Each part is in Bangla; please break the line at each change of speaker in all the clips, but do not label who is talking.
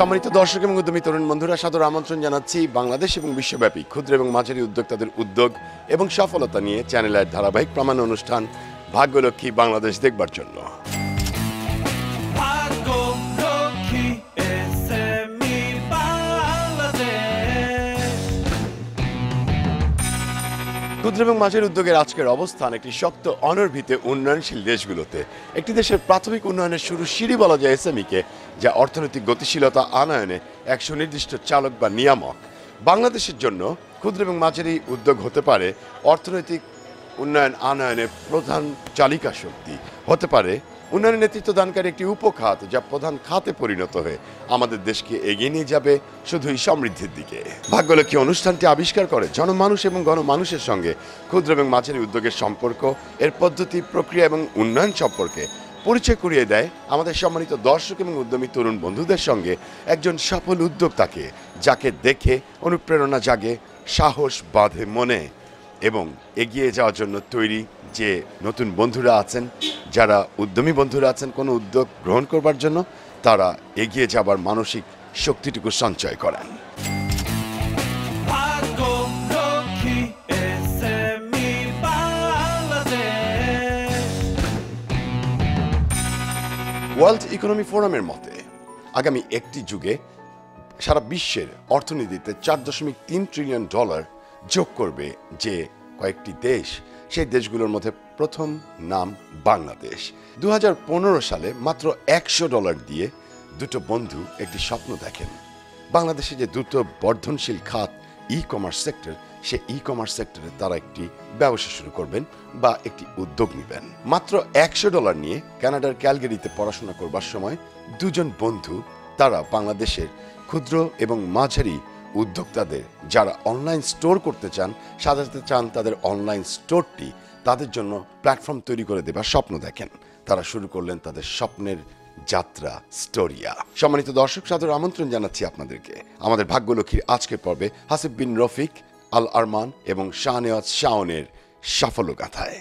সম্মানিত দর্শক এবং উদ্যমী তরুণ বন্ধুরা, সাদর আমন্ত্রণ জানাচ্ছি বাংলাদেশ এবং বিশ্বব্যাপী ক্ষুদ্র এবং মাঝারি উদ্যোক্তাদের উদ্যোগ এবং সফলতা নিয়ে চ্যানেলের ধারাবাহিক প্রমাণ অনুষ্ঠান ভাগ্যলক্ষ্মী বাংলাদেশ দেখবার জন্য। ক্ষুদ্র এবং মাঝারি উদ্যোগের আজকের অবস্থান একটি শক্ত অনর্ভিতে উন্নয়নশীল দেশগুলোতে। একটি দেশের প্রাথমিক উন্নয়নের শুরু সিঁড়ি বলা যায় এসএমইকে, যা অর্থনৈতিক গতিশীলতা আনয়নে এক সুনির্দিষ্ট চালক বা নিয়ামক। বাংলাদেশের জন্য ক্ষুদ্র এবং মাঝারি উদ্যোগ হতে পারে অর্থনৈতিক উন্নয়ন আনয়নের প্রধান চালিকা শক্তি, হতে পারে উন্নয়নের নেতৃত্ব দানকারী একটি উপখাত, যা প্রধান খাতে পরিণত হয়ে আমাদের দেশকে এগিয়ে নিয়ে যাবে শুধুই সমৃদ্ধির দিকে। ভাগ্যলক্ষ্মী অনুষ্ঠানটি আবিষ্কার করে জনমানুষ এবং গণমানুষের সঙ্গে ক্ষুদ্র এবং মাঝারি উদ্যোগের সম্পর্ক, এর পদ্ধতি, প্রক্রিয়া এবং উন্নয়ন সম্পর্কে পরিচয় করিয়ে দেয় আমাদের সম্মানিত দর্শক এবং উদ্যমী তরুণ বন্ধুদের সঙ্গে একজন সফল উদ্যোক্তাকে, যাকে দেখে অনুপ্রেরণা জাগে, সাহস বাঁধে মনে এবং এগিয়ে যাওয়ার জন্য তৈরি যে নতুন বন্ধুরা আছেন, যারা উদ্যমী বন্ধুরা আছেন কোনো উদ্যোগ গ্রহণ করবার জন্য, তারা এগিয়ে যাবার মানসিক শক্তিটুকু সঞ্চয় করেন। ওয়ার্ল্ড ইকোনমি ফোরামের মতে আগামী একটি যুগে সারা বিশ্বের অর্থনীতিতে $4.3 ট্রিলিয়ন যোগ করবে যে কয়েকটি দেশ, সেই দেশগুলোর মধ্যে প্রথম নাম বাংলাদেশ। 2015 সালে মাত্র $100 দিয়ে দুটো বন্ধু একটি স্বপ্ন দেখেন। বাংলাদেশে যে দ্রুত বর্ধনশীল খাত ই কমার্স সেক্টর, সে ই কমার্স সেক্টরে তারা একটি ব্যবসা শুরু করবেন বা একটি উদ্যোগ নেবেন। মাত্র $100 নিয়ে কানাডার ক্যালগারিতে পড়াশোনা করবার সময় দুজন বন্ধু, তারা বাংলাদেশের ক্ষুদ্র এবং মাঝারি উদ্যোক্তাদের, যারা অনলাইন স্টোর করতে চান, সাজাতে চান তাদের অনলাইন স্টোরটি, তাদের জন্য প্ল্যাটফর্ম তৈরি করে দেবার স্বপ্ন দেখেন। তারা শুরু করলেন তাদের স্বপ্নের যাত্রা স্টোরিয়া। সম্মানিত দর্শক, সাদর আমন্ত্রণ জানাচ্ছি আপনাদেরকে আমাদের ভাগ্যলক্ষ্মীর আজকের পর্বে হাসিব বিন রফিক, আল আরমান এবং শাহনেওয়াজ শাওনের সাফল্য গাথায়।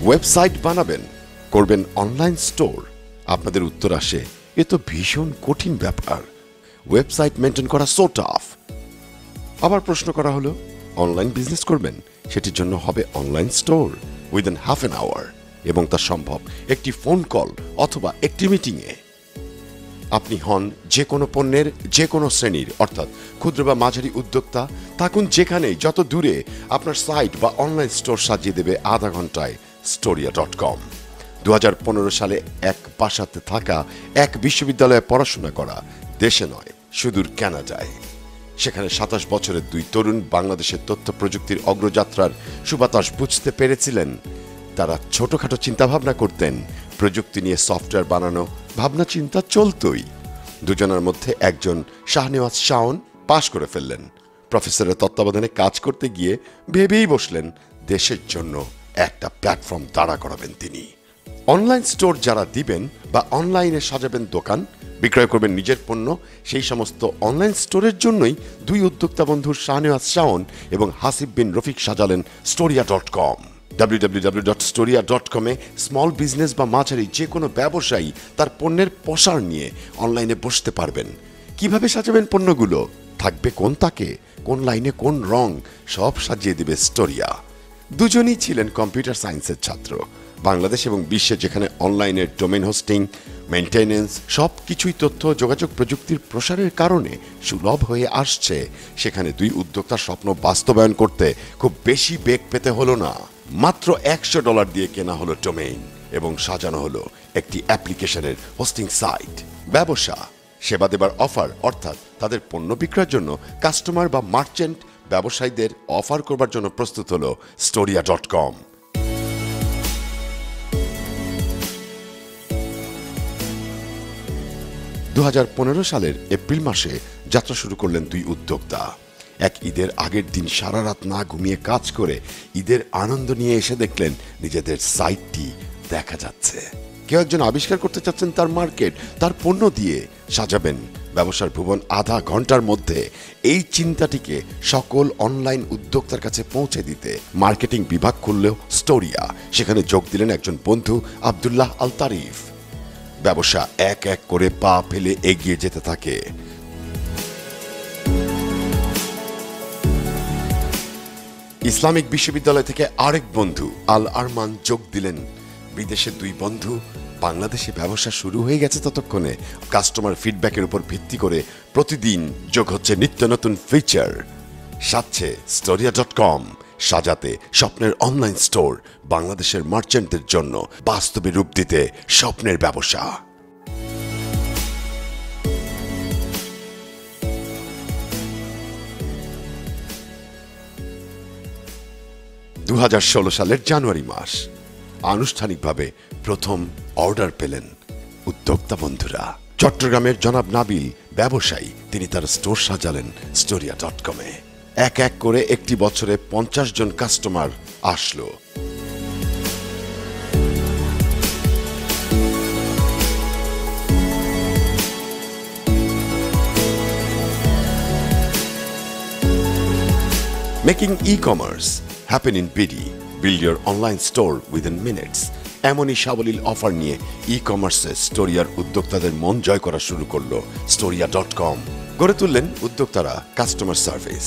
ওয়েবসাইট বানাবেন, করবেন অনলাইন স্টোর, আপনাদের উত্তর আসে এ তো ভীষণ কঠিন ব্যাপার, ওয়েবসাইট মেনটেন করা সো টাফ। আবার প্রশ্ন করা হলো অনলাইন বিজনেস করবেন, সেটির জন্য হবে online store within half an hour, এবং তা সম্ভব একটি ফোন কল অথবা একটি মিটিংয়ে। আপনি হন যে কোনো পণ্যের যে কোনো শ্রেণীর, অর্থাৎ ক্ষুদ্র বা মাঝারি উদ্যোক্তা, থাকুন যেখানেই, যত দূরে, আপনার সাইট বা অনলাইন স্টোর সাজিয়ে দেবে আধা ঘন্টায় storia.com। 2015 সালে এক বাসাতে থাকা, এক বিশ্ববিদ্যালয়ে পড়াশোনা করা, দেশে নয় সুদূর কানাডায়, সেখানে 27 বছরের দুই তরুণ বাংলাদেশের তথ্য প্রযুক্তির অগ্রযাত্রার সুবাতাস বুঝতে পেরেছিলেন। তারা ছোটখাটো চিন্তাভাবনা করতেন, প্রযুক্তি নিয়ে সফটওয়্যার বানানো ভাবনা চিন্তা চলতই। দুজনের মধ্যে একজন শাহনেওয়াজ শাওন পাশ করে ফেললেন। প্রফেসরের তত্ত্বাবধানে কাজ করতে গিয়ে ভেবেই বসলেন দেশের জন্য একটা প্ল্যাটফর্ম দাঁড়া করাবেন তিনি। অনলাইন স্টোর যারা দিবেন বা অনলাইনে সাজাবেন দোকান, বিক্রয় করবেন নিজের পণ্য, সেই সমস্ত অনলাইন স্টোরের জন্যই দুই উদ্যোক্তা বন্ধু শাহনেওয়াজ শাওন এবং হাসিব বিন Rafiq সাজালেন storia.com। www.storia.com a small business বা মাঝারি যে কোনো ব্যবসায়ী তার পণ্যের প্রসার নিয়ে অনলাইনে বসতে পারবেন। কিভাবে সাজাবেন পণ্যগুলো, থাকবে কোন তাকে, কোন লাইনে কোন রং, সব সাজিয়ে দেবে স্টোরিয়া। দুজনই ছিলেন কম্পিউটার সায়েন্সের ছাত্র। বাংলাদেশ এবং বিশ্বে যেখানে অনলাইনের ডোমেইন হোস্টিং, মেইনটেনেন্স সব কিছুই তথ্য যোগাযোগ প্রযুক্তির প্রসারের কারণে সুলভ হয়ে আসছে, সেখানে দুই উদ্যোক্তার স্বপ্ন বাস্তবায়ন করতে খুব বেশি বেগ পেতে হলো না। মাত্র $100 দিয়ে কেনা হলো ডোমেইন এবং সাজানো হলো একটি অ্যাপ্লিকেশনের হোস্টিং সাইট। ব্যবসা, সেবা দেবার অফার, অর্থাৎ তাদের পণ্য বিক্রয়ের জন্য কাস্টমার বা মার্চেন্ট ব্যবসায়ীদের অফার করবার জন্য প্রস্তুত হলো storia.com। 2015 সালের এপ্রিল মাসে যাত্রা শুরু করলেন দুই উদ্যোক্তা। এক ঈদের আগের দিন সারা রাত না ঘুমিয়ে কাজ করে ঈদের আনন্দ নিয়ে এসে দেখলেন নিজেদের সাইটটি দেখা যাচ্ছে। কেউ একজন আবিষ্কার করতে চাচ্ছেন তার মার্কেট, তার পণ্য দিয়ে সাজাবেন ব্যবসার ভুবন আধা ঘন্টার মধ্যে এই চিন্তাটিকে সকল অনলাইন উদ্যোক্তার কাছে পৌঁছে দিতে মার্কেটিং বিভাগ খুললেও স্টোরিয়া। সেখানে যোগ দিলেন একজন বন্ধু আব্দুল্লাহ আল তারিফ। ব্যবসা এক এক করে পা ফেলে এগিয়ে যেতে থাকে। ইসলামিক বিশ্ববিদ্যালয় থেকে আরেক বন্ধু আল আরমান যোগ দিলেন। বিদেশে দুই বন্ধু, বাংলাদেশে ব্যবসা শুরু হয়ে গেছে ততক্ষণে। কাস্টমার ফিডব্যাকের উপর ভিত্তি করে প্রতিদিন যোগ হচ্ছে নিত্য নতুন ফিচার। সাজছে স্টোরিয়া.com, সাজাতে স্বপ্নের অনলাইন স্টোর, বাংলাদেশের মার্চেন্টদের জন্য বাস্তবে রূপ দিতে স্বপ্নের ব্যবসা। 2016 সালের জানুয়ারি মাস আনুষ্ঠানিকভাবে প্রথম অর্ডার পেলেন উদ্যোক্তা বন্ধুরা। চট্টগ্রামের জনাব নাবিল ব্যবসায়ী, তিনি তার স্টোর সাজালেন স্টোরিয়া.com-এ। এক এক করে একটি বছরে 50 জন কাস্টমার আসলো। Making e-commerce happen in BD. Build your online store within minutes. এমনই সাবলীল অফার নিয়ে ই-কমার্সে স্টোরিয়ার উদ্যোক্তাদের মন জয় করা শুরু করলো স্টোরিয়া.com। গড়ে তুললেন উদ্যোক্তারা customer service,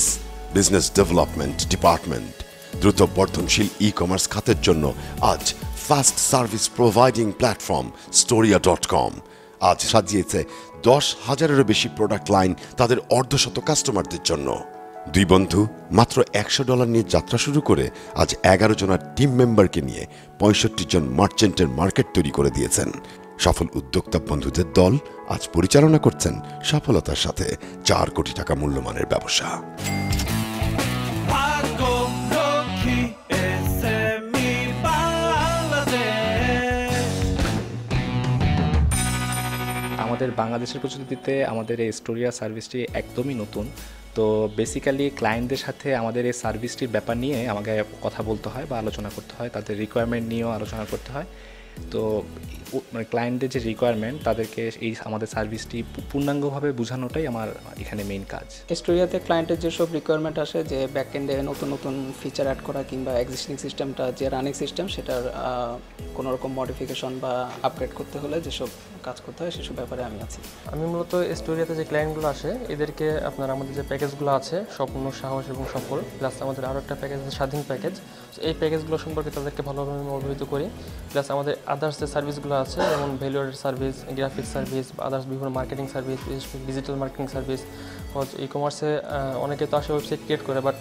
business development department. দ্রুত বর্ধনশীল ই-কমার্স খাতের জন্য আজ ফাস্ট সার্ভিস প্রোভাইডিং প্ল্যাটফর্ম স্টোরিয়া.com আজ সাজিয়েছে 10,000-এরও বেশি প্রোডাক্ট লাইন তাদের অর্ধশত কাস্টমারদের জন্য। দুই বন্ধু মাত্র $100 নিয়ে যাত্রা শুরু করে আজ 11 জনের টিম মেম্বারকে নিয়ে 65 জন মার্চেন্টের মার্কেট তৈরি করে দিয়েছেন। সফল উদ্যোক্তা বন্ধুদের দল আজ পরিচালনা করছেন সফলতার সাথে 4 কোটি টাকা মূল্যমানের ব্যবসা।
আমাদের বাংলাদেশের প্রযুক্তিতে আমাদের এই স্টোরিয়া সার্ভিসটি একদমই নতুন। তো বেসিক্যালি ক্লায়েন্টদের সাথে আমাদের এই সার্ভিসটির ব্যাপার নিয়ে আমাকে কথা বলতে হয় বা আলোচনা করতে হয়, তাদের রিকোয়ারমেন্ট নিয়েও আলোচনা করতে হয়। তো মানে ক্লায়েন্টদের যে রিকোয়ারমেন্ট তাদেরকে এই আমাদের সার্ভিসটি পূর্ণাঙ্গভাবে বোঝানোটাই আমার এখানে মেইন কাজ।
স্টোরিয়াতে ক্লায়েন্টের যেসব রিকোয়ারমেন্ট আসে, যে ব্যাকএন্ডে নতুন নতুন ফিচার অ্যাড করা কিংবা এক্সিস্টিং সিস্টেমটা যে রানিং সিস্টেম সেটার কোনো রকম মডিফিকেশন বা আপগ্রেড করতে হলে যেসব কাজ করতে হয় সেসব ব্যাপারে আমি আছি।
আমি মূলত স্টোরিয়াতে যে ক্লায়েন্টগুলো আসে এদেরকে আপনার আমাদের যে প্যাকেজগুলো আছে স্বপ্ন, সাহস এবং সফল, প্লাস আমাদের আরও একটা প্যাকেজ আছে স্বাধীন প্যাকেজ। এই প্যাকেজগুলো সম্পর্কে তাদেরকে ভালোভাবে অবহিত করি। প্লাস আমাদের আদার্স যে সার্ভিসগুলো আছে যেমন value added service, graphics service, others বিভিন্ন marketing service, digital marketing service. ই কমার্সে অনেকে তো আসে ওয়েবসাইট ক্রিয়েট করে, বাট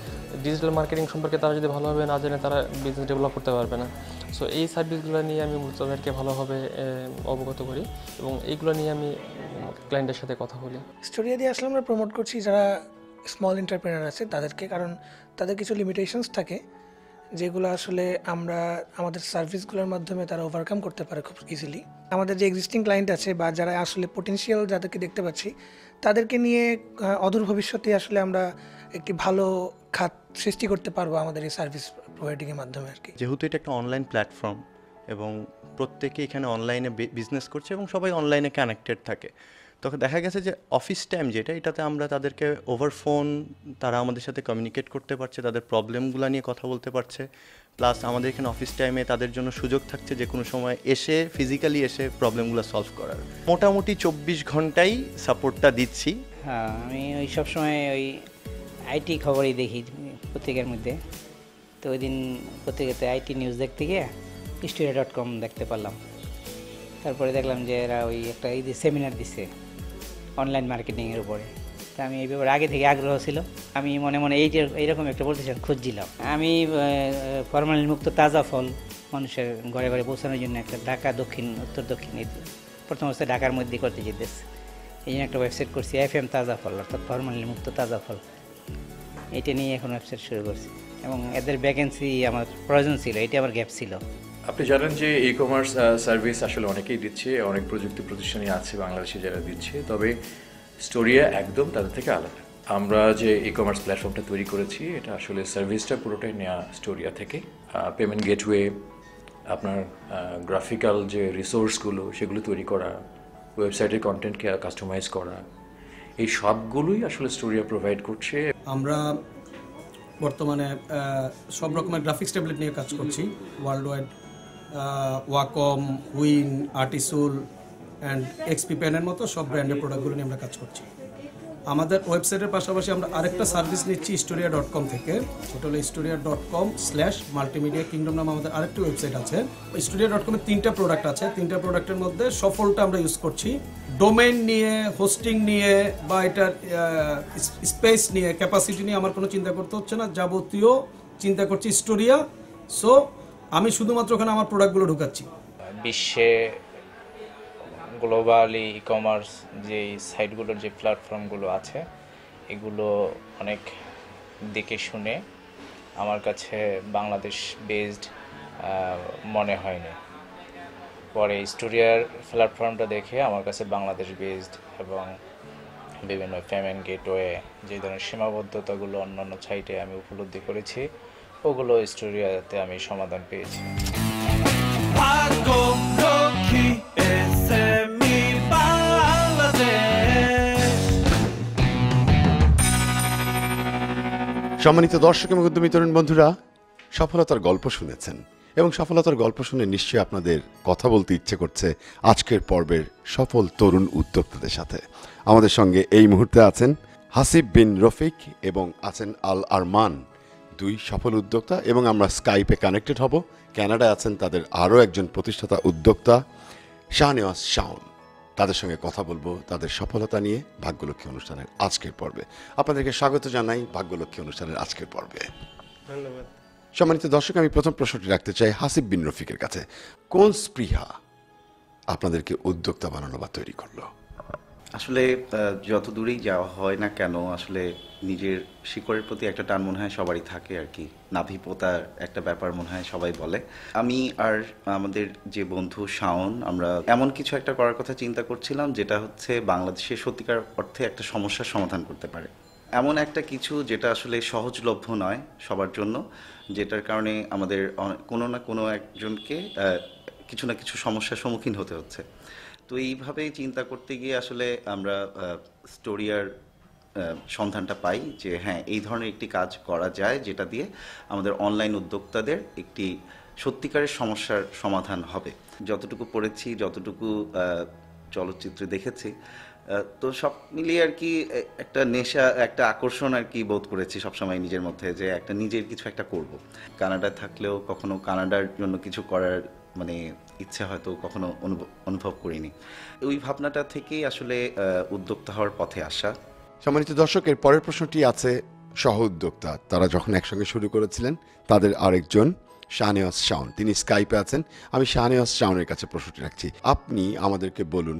ডিজিটাল মার্কেটিং সম্পর্কে তারা যদি ভালোভাবে না জানে তারা বিজনেস ডেভেলপ করতে পারবে না। সো এই সার্ভিসগুলো নিয়ে আমি মূলত তাদেরকে ভালোভাবে অবগত করি এবং এইগুলো নিয়ে আমি ক্লায়েন্টের সাথে কথা বলি।
স্টোরিয়া দিয়ে আসলে আমরা প্রমোট করছি যারা স্মল এন্টারপ্রেনার আছে তাদেরকে, কারণ তাদের কিছু লিমিটেশনস থাকে যেগুলো আসলে আমরা আমাদের সার্ভিসগুলোর মাধ্যমে তারা ওভারকাম করতে পারে খুব ইজিলি। আমাদের যে এক্সিস্টিং ক্লায়েন্ট আছে বা যারা আসলে পটেনশিয়াল যাদেরকে দেখতে পাচ্ছি তাদেরকে নিয়ে অদূর ভবিষ্যতে আসলে আমরা একটি ভালো খাত সৃষ্টি করতে পারবো আমাদের এই সার্ভিস প্রোভাইডিংয়ের মাধ্যমে আর কি।
যেহেতু এটা একটা অনলাইন প্ল্যাটফর্ম এবং প্রত্যেকে এখানে অনলাইনে বিজনেস করছে এবং সবাই অনলাইনে কানেক্টেড থাকে, তখন দেখা গেছে যে অফিস টাইম যেটা, এটাতে আমরা তাদেরকে ওভার ফোন তারা আমাদের সাথে কমিউনিকেট করতে পারছে, তাদের প্রবলেমগুলো নিয়ে কথা বলতে পারছে। প্লাস আমাদের এখানে অফিস টাইমে তাদের জন্য সুযোগ থাকছে যে কোনো সময় এসে ফিজিক্যালি এসে প্রবলেমগুলো সলভ করার। মোটামুটি 24 ঘন্টাই সাপোর্টটা দিচ্ছি।
হ্যাঁ, আমি ওই সবসময় ওই আইটি খবরই দেখি পত্রিকার মধ্যে। তো ওই দিন পত্রিকাতে আইটি নিউজ দেখতে গিয়ে স্টোরিয়া.com দেখতে পারলাম। তারপরে দেখলাম যে এরা ওই একটা এই সেমিনার দিছে অনলাইন মার্কেটিংয়ের উপরে। তা আমি এই ব্যাপারে আগে থেকে আগ্রহ ছিল। আমি মনে মনে এইরকম একটা প্রতিষ্ঠান খুঁজছিলাম। আমি ফরমালিন মুক্ত তাজা ফল মানুষের ঘরে ঘরে পৌঁছানোর জন্য একটা ঢাকা উত্তর দক্ষিণ প্রথম অবস্থায় ঢাকার মধ্যে করতে যেতেছে। এই জন্য একটা ওয়েবসাইট করছি FM তাজা ফল, অর্থাৎ ফরমালিন মুক্ত তাজা ফল। এটা নিয়ে এখন ওয়েবসাইট শুরু করছি এবং এদের ভ্যাকেন্সি আমার প্রয়োজন ছিল, এটা আমার গ্যাপ ছিল।
আপনি জানেন যে ই কমার্স সার্ভিস আসলে অনেকেই দিচ্ছে, অনেক প্রযুক্তি প্রতিষ্ঠানই আছে বাংলাদেশে যারা দিচ্ছে, তবে স্টোরিয়া একদম তাদের থেকে আলাদা। আমরা যে ই কমার্স প্ল্যাটফর্মটা তৈরি করেছি এটা আসলে সার্ভিসটা পুরোটাই নেওয়া স্টোরিয়া থেকে। পেমেন্ট গেটওয়ে, আপনার গ্রাফিক্যাল যে রিসোর্সগুলো সেগুলো তৈরি করা, ওয়েবসাইটের কন্টেন্টকে কাস্টমাইজ করা, এই সবগুলোই আসলে স্টোরিয়া প্রোভাইড করছে।
আমরা বর্তমানে সব রকমের গ্রাফিক্স ট্যাবলেট নিয়ে কাজ করছি, world wide Wacom, Huion, Artisul and এক্সপি পেনের মতো সব ব্র্যান্ডের প্রোডাক্টগুলো নিয়ে আমরা কাজ করছি। আমাদের ওয়েবসাইটের পাশাপাশি আমরা আরেকটা সার্ভিস নিচ্ছি historia.com থেকে, সেটা হলো historia.com/multimedia kingdom নামে আমাদের আরেকটি ওয়েবসাইট আছে। historia.com এর 3টা প্রোডাক্ট আছে, 3টা প্রোডাক্টের মধ্যে সফলটা আমরা ইউজ করছি। ডোমেইন নিয়ে, হোস্টিং নিয়ে বা এটার স্পেস নিয়ে, ক্যাপাসিটি নিয়ে আমার কোনো চিন্তা করতে হচ্ছে না, যাবতীয় চিন্তা করছি historia। সো আমি শুধুমাত্র ওখানে আমার প্রোডাক্টগুলো ঢুকাচ্ছি।
বিশ্বে গ্লোবালি ই কমার্স যে সাইটগুলোর যে প্ল্যাটফর্মগুলো আছে এগুলো অনেক দেখে শুনে আমার কাছে বাংলাদেশ বেসড মনে হয়নি। পরে স্টোরিয়ার প্ল্যাটফর্মটা দেখে আমার কাছে বাংলাদেশ বেসড এবং বিভিন্ন পেমেন্ট গেটওয়ে যে ধরনের সীমাবদ্ধতাগুলো অন্যান্য সাইটে আমি উপলব্ধি করেছি ওগুলো স্টোরিয়াতে আমি সমাধান পেয়েছি।
সম্মানিত দর্শক এবং উদ্যমী তরুণ বন্ধুরা, সফলতার গল্প শুনেছেন এবং সফলতার গল্প শুনে নিশ্চয়ই আপনাদের কথা বলতে ইচ্ছে করছে আজকের পর্বের সফল তরুণ উদ্যোক্তাদের সাথে। আমাদের সঙ্গে এই মুহূর্তে আছেন হাসিব বিন রফিক এবং আছেন আল আরমান, দুই সফল উদ্যোক্তা, এবং আমরা স্কাইপে কানেক্টেড হব। কানাডায় আছেন তাদের আরও একজন প্রতিষ্ঠাতা উদ্যোক্তা শাহনেওয়াজ শাওন। তাদের সঙ্গে কথা বলবো তাদের সফলতা নিয়ে ভাগ্যলক্ষ্মী অনুষ্ঠানের আজকের পর্বে। আপনাদেরকে স্বাগত জানাই ভাগ্যলক্ষ্মী অনুষ্ঠানের আজকের পর্বে।
ধন্যবাদ।
সম্মানিত দর্শক, আমি প্রথম প্রশ্নটি রাখতে চাই হাসিব বিন রফিকের কাছে। কোন স্পৃহা আপনাদেরকে উদ্যোক্তা বানানো বা তৈরি করলো?
আসলে যত দূরেই যাওয়া হয় না কেন, আসলে নিজের শিকড়ের প্রতি একটা টান মনে হয় সবারই থাকে আর কি। নাভিপোতার একটা ব্যাপার মনে হয় সবাই বলে। আমি আর আমাদের যে বন্ধু শাওন, আমরা এমন কিছু একটা করার কথা চিন্তা করছিলাম যেটা হচ্ছে বাংলাদেশে সত্যিকার অর্থে একটা সমস্যার সমাধান করতে পারে। এমন একটা কিছু যেটা আসলে সহজলভ্য নয় সবার জন্য, যেটার কারণে আমাদের কোনো না কোনো একজনকে কিছু না কিছু সমস্যার সম্মুখীন হতে হচ্ছে। তো এইভাবেই চিন্তা করতে গিয়ে আসলে আমরা স্টোরিয়ার সন্ধানটা পাই যে হ্যাঁ, এই ধরনের একটি কাজ করা যায় যেটা দিয়ে আমাদের অনলাইন উদ্যোক্তাদের একটি সত্যিকারের সমস্যার সমাধান হবে। যতটুকু পড়েছি, যতটুকু চলচ্চিত্রে দেখেছি, তো সব মিলিয়ে আর কি একটা নেশা, একটা আকর্ষণ আর কি বোধ করেছি সবসময় নিজের মধ্যে, যে একটা নিজের কিছু একটা করব। কানাডায় থাকলেও কখনো কানাডার জন্য কিছু করার মানে ইচ্ছে হয়তো কখনো অনুভব করিনি। ওই ভাবনাটা থেকেই আসলে উদ্যোক্তা হওয়ার পথে আসা।
সম্মানিত দর্শক, এর পরের প্রশ্নটি আছে সহ উদ্যোক্তা, তারা যখন একসঙ্গে শুরু করেছিলেন তাদের আরেকজন শাহনেওয়াজ শাওন, তিনি স্কাইপে আছেন। আমি শাহনেওয়াজ শাওনের কাছে প্রশ্নটি রাখছি, আপনি আমাদেরকে বলুন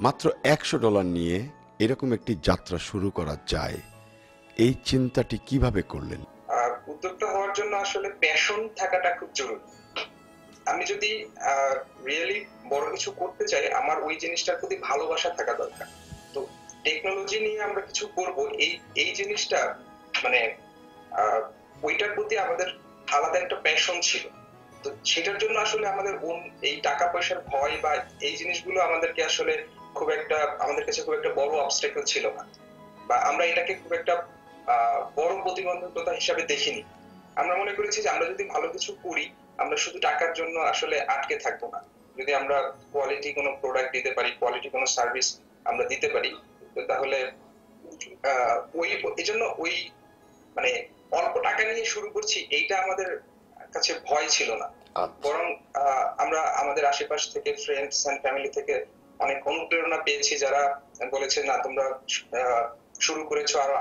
মাত্র $100 নিয়ে এরকম একটি যাত্রা শুরু করা যায়, এই চিন্তাটি কিভাবে করলেন?
উদ্যোক্তা হওয়ার জন্য আসলে প্যাশন থাকাটা খুব জরুরি। আমি যদি রিয়েলি বড় কিছু করতে চাই, আমার ওই জিনিসটার প্রতি ভালোবাসা থাকা দরকার। তো টেকনোলজি নিয়ে আমরা কিছু করব, এই জিনিসটা মানে ওইটার প্রতি আমাদের আলাদা একটা প্যাশন ছিল। তো সেটার জন্য আসলে আমাদের এই টাকা পয়সার ভয় বা এই জিনিসগুলো আমাদেরকে আসলে আমাদের কাছে খুব একটা বড় অবস্ট্যাকল ছিল না, বা আমরা এটাকে খুব একটা বড় প্রতিবন্ধকতা হিসাবে দেখিনি। আমরা মনে করেছি যে আমরা যদি ভালো কিছু করি, আমরা শুধু টাকার জন্য আসলে আটকে থাকবো না। যদি আমরা কোয়ালিটি কোনো প্রোডাক্ট দিতে পারি, কোয়ালিটি কোনো সার্ভিস আমরা দিতে পারি, তাহলে এই জন্য ওই মানে অল্প টাকা নিয়ে শুরু করছি, এইটা আমাদের কাছে ভয় ছিল না। বরং আমরা আমাদের আশেপাশ থেকে, ফ্রেন্ডস এন্ড ফ্যামিলি থেকে অনেক অনুপ্রেরণা পেয়েছি, যারা বলেছে না তোমরা শুরু করেছো, আরো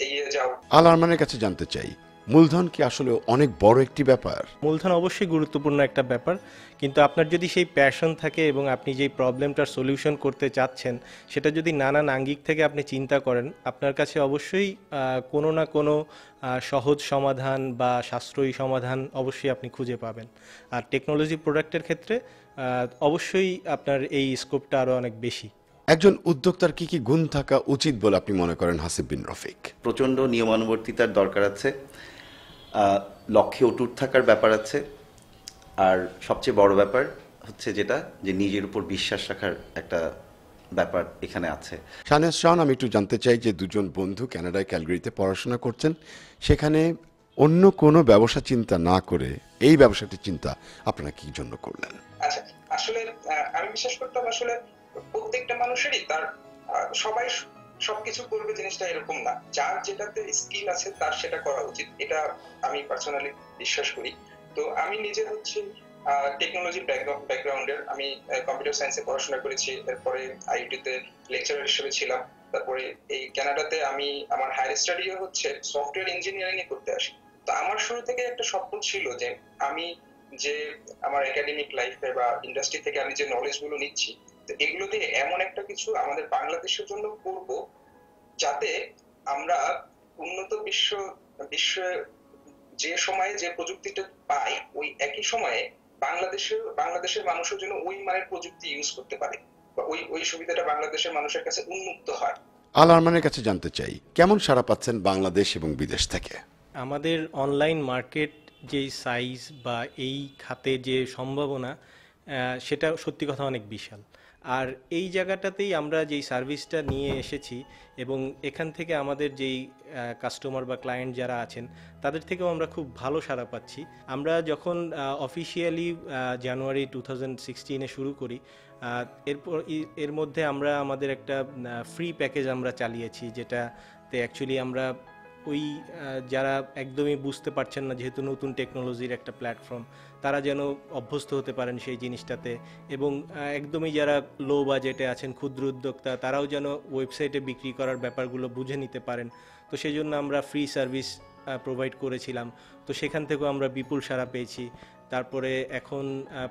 এগিয়ে যাও।
আল আরমানের কাছে জানতে চাই, মূলধন কি আসলে অনেক বড় একটি ব্যাপার?
মূলধন অবশ্যই গুরুত্বপূর্ণ একটা ব্যাপার, কিন্তু আপনার যদি সেই প্যাশন থাকে এবং আপনি যেই প্রবলেমটার সলিউশন করতে চাচ্ছেন সেটা যদি নানান আঙ্গিক থেকে আপনি চিন্তা করেন, আপনার কাছে অবশ্যই কোনো না কোনো সহজ সমাধান বা সাশ্রয়ী সমাধান অবশ্যই আপনি খুঁজে পাবেন। আর টেকনোলজি প্রোডাক্টের ক্ষেত্রে অবশ্যই আপনার এই স্কোপটা আরও অনেক বেশি।
একজন উদ্যোক্তার কি কি গুণ থাকা উচিত বলে আপনি মনে করেন হাসিব বিন রফিক?
প্রচণ্ড নিয়মানুবর্তিতার দরকার আছে, লক্ষ্যে অটুট থাকার ব্যাপার আছে, আর সবচেয়ে বড় ব্যাপার হচ্ছে যেটা, যে নিজের উপর বিশ্বাস রাখার একটা ব্যাপার এখানে আছে।
শাহনেজ শাওন, আমি একটু জানতে চাই যে দুজন বন্ধু কানাডায় ক্যালগারিতে পড়াশোনা করছেন, সেখানে অন্য কোনো ব্যবসা চিন্তা না করে এই ব্যবসাটি চিন্তা আপনারা কি জন্য করলেন?
আচ্ছা, আসলে আমি বিশ্বাস করতাম আসলে প্রত্যেকটা মানুষেরই তার সবাই সবকিছু করবে জিনিসটা এরকম না, যার যেটাতে স্কিল আছে তার সেটা করা উচিত, এটা আমি পার্সোনালি বিশ্বাস করি। তো আমি নিজে হচ্ছে টেকনোলজির ব্যাকগ্রাউন্ডের, আমি কম্পিউটার সায়েন্সে পড়াশোনা করেছি, তারপরে আইআইটিতে লেকচারার হিসেবে ছিলাম, তারপরে এই কানাডাতে আমি আমার হায়ার স্টাডিও হচ্ছে সফটওয়্যার ইঞ্জিনিয়ারিং এ করতে আসি। তো আমার শুরু থেকে একটা স্বপ্ন ছিল যে আমি যে আমার একাডেমিক লাইফে বা ইন্ডাস্ট্রি থেকে আমি যে নলেজ গুলো নিচ্ছি, তো এগুলো দিয়ে এমন একটা কিছু আমাদের বাংলাদেশের জন্য করব যাতে আমরা উন্নত বিশ্বে যে সময়ে যে প্রযুক্তিটা পাই ওই একই সময়ে বাংলাদেশের মানুষের জন্য ওই মানের প্রযুক্তি ইউজ করতে পারে, বা ওই সুবিধাটা বাংলাদেশের মানুষের কাছে উন্মুক্ত হয়।
আল আরমানের কাছে জানতে চাই, কেমন সাড়া পাচ্ছেন বাংলাদেশ এবং বিদেশ থেকে?
আমাদের অনলাইন মার্কেট যেই সাইজ বা এই খাতে যে সম্ভাবনা, সেটা সত্যি কথা অনেক বিশাল। আর এই জায়গাটাতেই আমরা যেই সার্ভিসটা নিয়ে এসেছি এবং এখান থেকে আমাদের যেই কাস্টমার বা ক্লায়েন্ট যারা আছেন তাদের থেকেও আমরা খুব ভালো সাড়া পাচ্ছি। আমরা যখন অফিসিয়ালি জানুয়ারি 2016-এ শুরু করি, এর মধ্যে আমরা আমাদের একটা ফ্রি প্যাকেজ আমরা চালিয়েছি, যেটাতে অ্যাকচুয়ালি আমরা ওই যারা একদমই বুঝতে পারছেন না, যেহেতু নতুন টেকনোলজির একটা প্ল্যাটফর্ম, তারা যেন অভ্যস্ত হতে পারেন সেই জিনিসটাতে, এবং একদমই যারা লো বাজেটে আছেন, ক্ষুদ্র উদ্যোক্তা, তারাও যেন ওয়েবসাইটে বিক্রি করার ব্যাপারগুলো বুঝে নিতে পারেন। তো সেই জন্য আমরা ফ্রি সার্ভিস প্রোভাইড করেছিলাম। তো সেখান থেকেও আমরা বিপুল সাড়া পেয়েছি। তারপরে এখন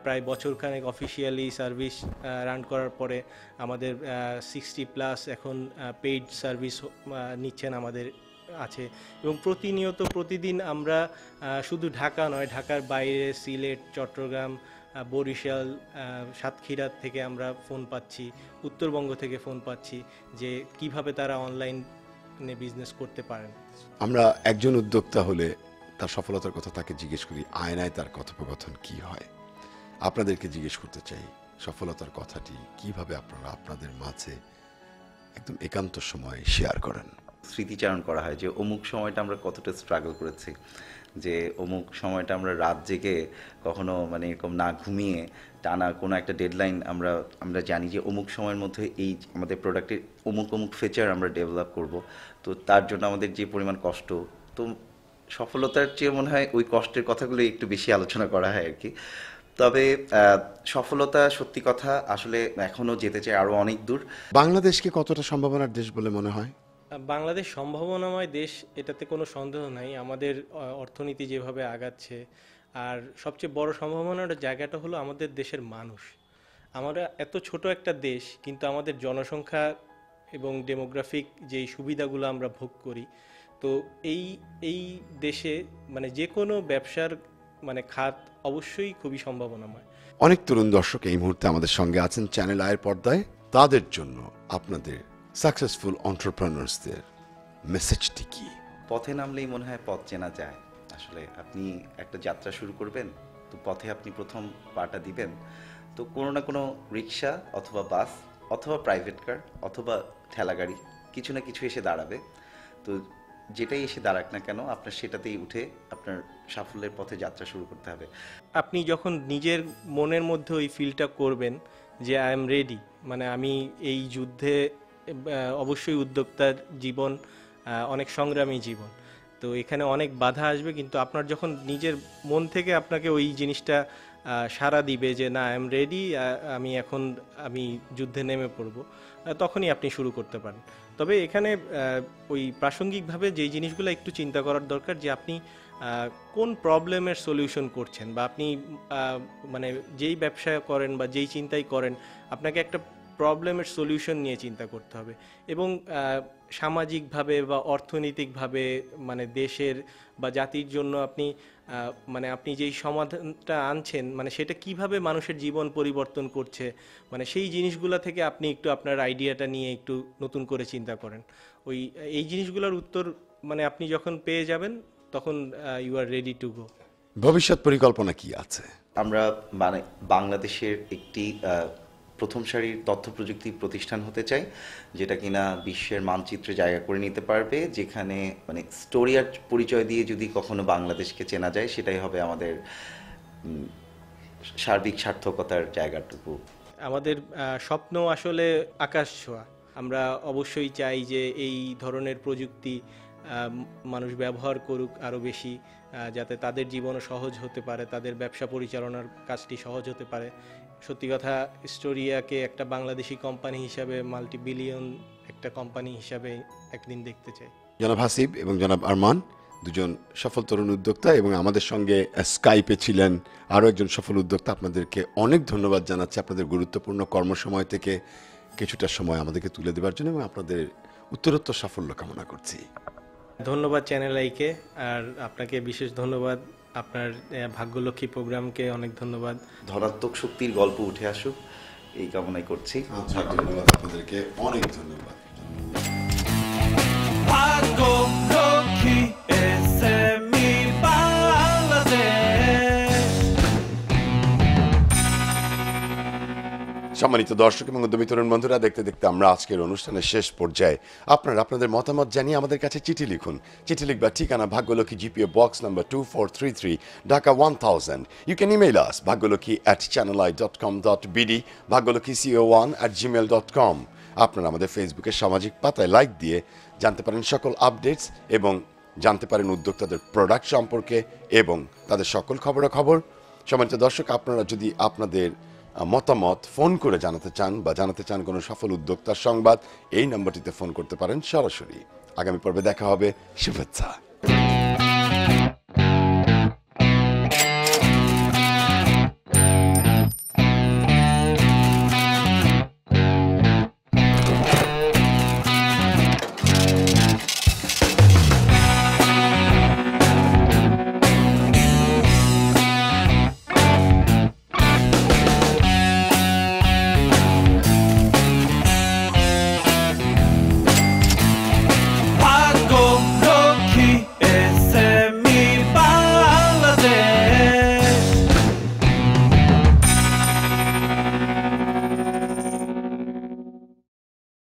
প্রায় বছরখানেক অফিসিয়ালি সার্ভিস রান করার পরে আমাদের 60+ এখন পেইড সার্ভিস নিচ্ছেন আমাদের আছে, এবং প্রতিদিন আমরা শুধু ঢাকা নয়, ঢাকার বাইরে সিলেট, চট্টগ্রাম, বরিশাল, সাতক্ষীরা থেকে আমরা ফোন পাচ্ছি, উত্তরবঙ্গ থেকে ফোন পাচ্ছি যে কিভাবে তারা অনলাইনে বিজনেস করতে পারেন।
আমরা একজন উদ্যোক্তা হলে তার সফলতার কথা তাকে জিজ্ঞেস করি, আয়নায় তার কথোপকথন কি হয়। আপনাদেরকে জিজ্ঞেস করতে চাই, সফলতার কথাটি কিভাবে আপনারা আপনাদের মাঝে একদম একান্ত সময় শেয়ার করেন?
স্মৃতিচারণ করা হয় যে অমুক সময়টা আমরা কতটা স্ট্রাগল করেছি, যে অমুক সময়টা আমরা রাত জেগে কখনো মানে এরকম না ঘুমিয়ে টানা কোনো একটা ডেডলাইন আমরা জানি যে অমুক সময়ের মধ্যে এই আমাদের প্রোডাক্টের অমুক ফিচার আমরা ডেভেলপ করব। তো তার জন্য আমাদের যে পরিমাণ কষ্ট, তো সফলতার চেয়ে মনে হয় ওই কষ্টের কথাগুলো একটু বেশি আলোচনা করা হয় আর কি। তবে সফলতা সত্যি কথা আসলে এখনও যেতে চাই আরও অনেক দূর।
বাংলাদেশকে কতটা সম্ভাবনার দেশ বলে মনে হয়?
বাংলাদেশ সম্ভাবনাময় দেশ, এটাতে কোনো সন্দেহ নাই। আমাদের অর্থনীতি যেভাবে আগাচ্ছে, আর সবচেয়ে বড় সম্ভাবনার জায়গাটা হলো আমাদের দেশের মানুষ। আমরা এত ছোট একটা দেশ, কিন্তু আমাদের জনসংখ্যা এবং ডেমোগ্রাফিক যেই সুবিধাগুলো আমরা ভোগ করি, তো এই দেশে মানে যে কোনো ব্যবসার মানে খাত অবশ্যই খুবই সম্ভাবনাময়।
অনেক তরুণ দর্শক এই মুহূর্তে আমাদের সঙ্গে আছেন চ্যানেল আয়ের পর্দায়। তাদের জন্য আপনাদের সাকসেসফুল এন্টারপ্রেনার্সদের মেসেজটি কি?
পথে নামলেই মনে হয় পথ চেনা যায়। আসলে আপনি একটা যাত্রা শুরু করবেন, তো পথে আপনি প্রথম পাটা দিবেন, তো কোনো না কোনো রিক্সা অথবা বাস অথবা প্রাইভেট কার অথবা ঠেলাগাড়ি কিছু না কিছু এসে দাঁড়াবে। তো যেটাই এসে দাঁড়াক না কেন, আপনার সেটাতেই উঠে আপনার সাফল্যের পথে যাত্রা শুরু করতে হবে।
আপনি যখন নিজের মনের মধ্যে ওই ফিলটা করবেন যে আই এম রেডি, মানে আমি এই যুদ্ধে, অবশ্যই উদ্যোক্তার জীবন অনেক সংগ্রামী জীবন, তো এখানে অনেক বাধা আসবে, কিন্তু আপনার যখন নিজের মন থেকে আপনাকে ওই জিনিসটা সাড়া দিবে যে না আই এম রেডি, আমি যুদ্ধে নেমে পড়ব, তখনই আপনি শুরু করতে পারেন। তবে এখানে ওই প্রাসঙ্গিকভাবে যেই জিনিসগুলো একটু চিন্তা করার দরকার, যে আপনি কোন প্রবলেমের সলিউশন করছেন, বা আপনি মানে যেই ব্যবসা করেন বা যেই চিন্তাই করেন, আপনাকে একটা প্রবলেমের সলিউশন নিয়ে চিন্তা করতে হবে, এবং সামাজিকভাবে বা অর্থনৈতিকভাবে মানে দেশের বা জাতির জন্য আপনি যেই সমাধানটা আনছেন, মানে সেটা কিভাবে মানুষের জীবন পরিবর্তন করছে, মানে সেই জিনিসগুলো থেকে আপনি একটু আপনার আইডিয়াটা নিয়ে একটু নতুন করে চিন্তা করেন। এই জিনিসগুলোর উত্তর মানে আপনি যখন পেয়ে যাবেন, তখন you are ready to go.
ভবিষ্যৎ পরিকল্পনা কি আছে?
আমরা মানে বাংলাদেশের একটি প্রথম সারির তথ্য প্রযুক্তি প্রতিষ্ঠান হতে চাই, যেটা কিনা বিশ্বের মানচিত্রে জায়গা করে নিতে পারবে, যেখানে মানে স্টোরিয়ার পরিচয় দিয়ে যদি কখনো বাংলাদেশকে চেনা যায়, সেটাই হবে আমাদের সার্বিক সার্থকতার জায়গাটুকু।
আমাদের স্বপ্ন আসলে আকাশ ছোঁয়া। আমরা অবশ্যই চাই যে এই ধরনের প্রযুক্তি মানুষ ব্যবহার করুক আরও বেশি, যাতে তাদের জীবনও সহজ হতে পারে, তাদের ব্যবসা পরিচালনার কাজটি সহজ হতে পারে। সত্যি কথা, স্টোরিয়াকে একটা বাংলাদেশি কোম্পানি হিসাবে, মাল্টি বিলিয়ন একটা কোম্পানি হিসাবে একদিন দেখতে চাই।
জনাব হাসিব এবং জনাব আরমান, দুজন সফল তরুণ উদ্যোক্তা, এবং আমাদের সঙ্গে স্কাইপে ছিলেন আরও একজন সফল উদ্যোক্তা। আপনাদেরকে অনেক ধন্যবাদ জানাচ্ছি আপনাদের গুরুত্বপূর্ণ কর্মসময় থেকে কিছুটা সময় আমাদেরকে তুলে দেওয়ার জন্য, এবং আপনাদের উত্তরোত্তর সাফল্য কামনা করছি।
ধন্যবাদ চ্যানেল আইকে, আর আপনাকে বিশেষ ধন্যবাদ। আপনার ভাগ্যলক্ষ্মী প্রোগ্রামকে অনেক ধন্যবাদ।
ধনাত্মক শক্তির গল্প উঠে আসুক এই কামনাই করছি।
ধন্যবাদ আপনাদেরকে, অনেক ধন্যবাদ। সম্মানিত দর্শক এবং উদ্যমী তরুণ বন্ধুরা, দেখতে দেখতে আমরা আজকের অনুষ্ঠানের শেষ পর্যায়ে। আপনাদের মতামত জানিয়ে আমাদের কাছে চিঠি লিখুন। চিঠি লিখবার ঠিকানা Bhagyalakshmi, GPO box number 2433, Dhaka 1000। You can email us bhagyalokhi@channeli.com.bd, bhagyalokhi.co1@gmail.com। আপনারা আমাদের ফেসবুকের সামাজিক পাতায় লাইক দিয়ে জানতে পারেন সকল আপডেটস, এবং জানতে পারেন উদ্যোক্তাদের প্রোডাক্ট সম্পর্কে এবং তাদের সকল খবরাখবর। সম্মানিত দর্শক, আপনারা যদি আপনাদের মতামত ফোন করে জানাতে চান বা জানাতে চান কোনো সফল উদ্যোক্তার সংবাদ, এই নম্বরটিতে ফোন করতে পারেন সরাসরি। আগামী পর্বে দেখা হবে। শুভেচ্ছা।